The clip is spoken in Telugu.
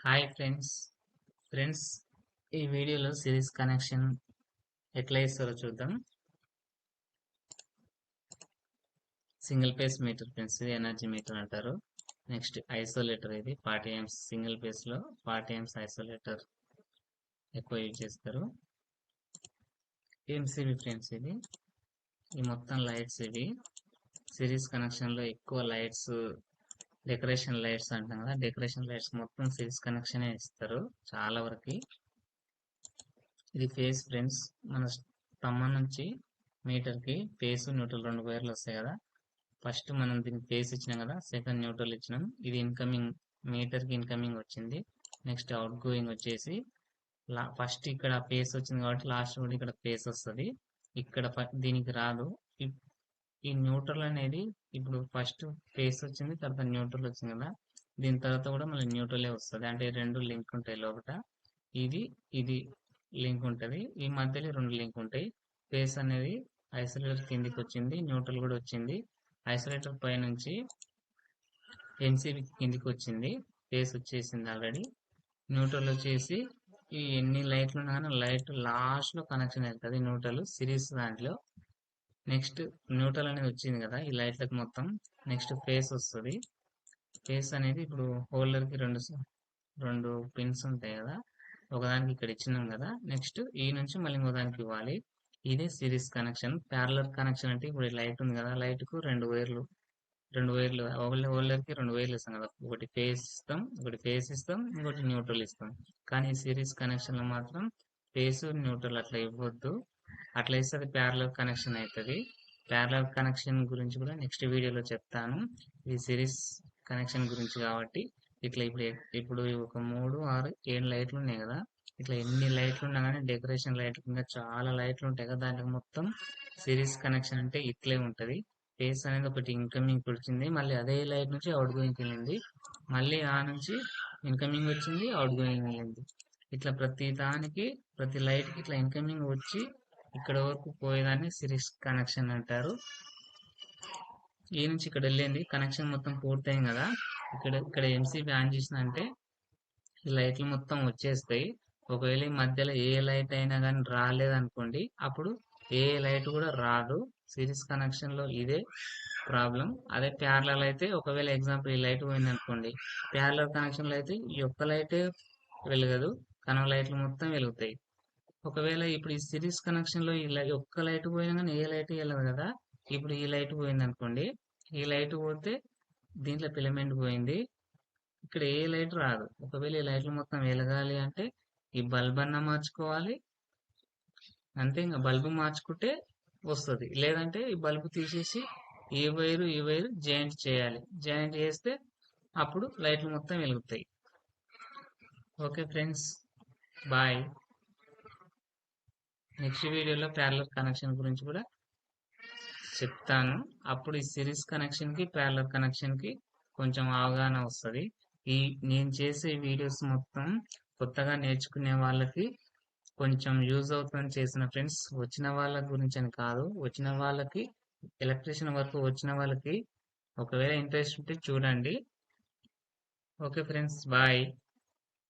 హాయ్ ఫ్రెండ్స్ ఈ వీడియోలో సిరీస్ కనెక్షన్ ఎట్లా ఇస్తారో చూద్దాం. సింగిల్ ఫేస్ మీటర్ ఫ్రెండ్స్, ఇది ఎనర్జీ మీటర్ అంటారు. నెక్స్ట్ ఐసోలేటర్, ఇది 40 amps సింగిల్ ఫేస్ లో 40 amps ఐసోలేటర్ ఎక్కువ యూజ్ చేస్తారు. ఎంసీబీ ఫ్రెండ్స్, ఇది ఈ మొత్తం లైట్స్, ఇవి సిరీస్ కనెక్షన్ లో ఎక్కువ లైట్స్, డెకరేషన్ లైట్స్ అంటాం కదా, డెకరేషన్ లైట్స్ మొత్తం సిరీస్ కనెక్షన్ ఇస్తారు చాలా వరకు. ఇది ఫేస్ ఫ్రెండ్స్, మన స్తంభం నుంచి మీటర్ కి ఫేస్ న్యూట్రల్ రెండు వైర్లు వస్తాయి కదా. ఫస్ట్ మనం దీనికి ఫేస్ ఇచ్చినాం కదా, సెకండ్ న్యూట్రల్ ఇచ్చినాం. ఇది ఇన్కమింగ్, మీటర్ కి ఇన్కమింగ్ వచ్చింది. నెక్స్ట్ అవుట్ గోయింగ్ వచ్చేసి ఫస్ట్ ఇక్కడ ఫేస్ వచ్చింది కాబట్టి లాస్ట్ కూడా ఇక్కడ ఫేస్ వస్తుంది. ఇక్కడ దీనికి రాదు. ఈ న్యూట్రల్ అనేది ఇప్పుడు ఫస్ట్ ఫేస్ వచ్చింది, తర్వాత న్యూట్రల్ వచ్చింది కదా, దీని తర్వాత కూడా మళ్ళీ న్యూట్రలే వస్తుంది. అంటే రెండు లింక్ ఉంటాయి లోపల. ఇది ఇది లింక్ ఉంటుంది, ఈ మధ్యలో రెండు లింక్ ఉంటాయి. ఫేస్ అనేది ఐసోలేటర్ కిందికి వచ్చింది, న్యూట్రల్ కూడా వచ్చింది. ఐసోలేటర్ పై నుంచి ఎంసీబీ కిందికి వచ్చింది, ఫేస్ వచ్చేసింది ఆల్రెడీ. న్యూట్రల్ వచ్చేసి ఈ ఎన్ని లైట్లు ఉన్నా కానీ లైట్ లాస్ట్ లో కనెక్షన్ అవుతుంది న్యూట్రల్ సిరీస్ దాంట్లో. నెక్స్ట్ న్యూట్రల్ అనేది వచ్చింది కదా ఈ లైట్లకు మొత్తం. నెక్స్ట్ ఫేస్ వస్తుంది. ఫేస్ అనేది ఇప్పుడు హోల్డర్ కి రెండు పిన్స్ ఉంటాయి కదా, ఒకదానికి ఇక్కడ ఇచ్చినాం కదా. నెక్స్ట్ ఈ నుంచి మళ్ళీ ఇంకో దానికి ఇవ్వాలి. ఇదే సిరీస్ కనెక్షన్. ప్యారలర్ కనెక్షన్ అంటే ఇప్పుడు లైట్ ఉంది కదా, లైట్ కు రెండు వైర్లు హోల్డర్ కి రెండు వైర్లు ఇస్తాం కదా, ఒకటి ఫేస్ ఇస్తాం, ఒకటి ఫేస్ ఇస్తాం, ఇంకోటి న్యూట్రల్ ఇస్తాం. కానీ సిరీస్ కనెక్షన్ లో మాత్రం ఫేస్ న్యూట్రల్ అట్లా ఇవ్వద్దు. అట్లా ఇస్తే అది ప్యారలర్ కనెక్షన్ అవుతుంది. ప్యారలర్ కనెక్షన్ గురించి కూడా నెక్స్ట్ వీడియోలో చెప్తాను. ఇది సిరీస్ కనెక్షన్ గురించి కాబట్టి ఇట్లా ఇప్పుడు ఒక 3, 6, 7 లైట్లు ఉన్నాయి కదా. ఇట్లా ఎన్ని లైట్లు ఉన్నా కానీ డెకరేషన్ లైట్లు ఇంకా చాలా లైట్లు ఉంటాయి కదా, దానికి మొత్తం సిరీస్ కనెక్షన్ అంటే ఇట్లే ఉంటది. ఫేస్ అనేది ఒకటి ఇన్కమింగ్ వచ్చింది, మళ్ళీ అదే లైట్ నుంచి అవుట్ గోయింగ్ వెళ్ళింది, మళ్ళీ ఆ నుంచి ఇన్కమింగ్ వచ్చింది, అవుట్ గోయింగ్ వెళ్ళింది. ఇట్లా ప్రతి దానికి, ప్రతి లైట్ కి ఇట్లా ఇన్కమింగ్ వచ్చి ఇక్కడ వరకు పోయేదాన్ని సిరీస్ కనెక్షన్ అంటారు. ఈ నుంచి ఇక్కడ వెళ్ళింది కనెక్షన్ మొత్తం పూర్తయింది కదా. ఇక్కడ ఎంసీబీ ఆన్ చేసిన అంటే ఈ లైట్లు మొత్తం వచ్చేస్తాయి. ఒకవేళ ఈ మధ్యలో ఏ లైట్ అయినా కానీ రాలేదనుకోండి, అప్పుడు ఏ లైట్ కూడా రాదు. సిరీస్ కనెక్షన్ లో ఇదే ప్రాబ్లం. అదే ప్యారలల్ అయితే ఒకవేళ ఎగ్జాంపుల్ ఈ లైట్ పోయింది అనుకోండి, ప్యారలల్ కనెక్షన్ లో అయితే ఈ ఒక్క లైటే వెలగదు, కనవ లైట్లు మొత్తం వెలుగుతాయి. ఒకవేళ ఇప్పుడు ఈ సిరీస్ కనెక్షన్ లో ఒక్క లైట్ పోయినా కానీ ఏ లైట్ వెళ్ళదు కదా. ఇప్పుడు ఈ లైట్ పోయింది అనుకోండి, ఈ లైట్ పోతే దీంట్లో ఫిలమెంట్ పోయింది, ఇక్కడ ఏ లైట్ రాదు. ఒకవేళ ఈ లైట్లు మొత్తం వెలగాలి అంటే ఈ బల్బ్ అన్నా మార్చుకోవాలి, అంతే. ఇంకా బల్బు మార్చుకుంటే వస్తుంది. లేదంటే ఈ బల్బు తీసేసి ఈ వైరు జాయింట్ చేయాలి. జాయింట్ చేస్తే అప్పుడు లైట్లు మొత్తం వెలుగుతాయి. Okay friends, bye. నెక్స్ట్ వీడియోలో ప్యారలల్ కనెక్షన్ గురించి కూడా చెప్తాను. అప్పుడు ఈ సిరీస్ కనెక్షన్ కి ప్యారలల్ కనెక్షన్ కి కొంచెం అవగాహన వస్తుంది. నేను చేసే వీడియోస్ మొత్తం కొత్తగా నేర్చుకునే వాళ్ళకి కొంచెం యూజ్ అవుతుందని చేసిన ఫ్రెండ్స్. వచ్చిన వాళ్ళ గురించి అని కాదు, వచ్చిన వాళ్ళకి, ఎలక్ట్రీషియన్ వరకు వచ్చిన వాళ్ళకి ఒకవేళ ఇంట్రెస్ట్ ఉంటే చూడండి. Okay friends, bye.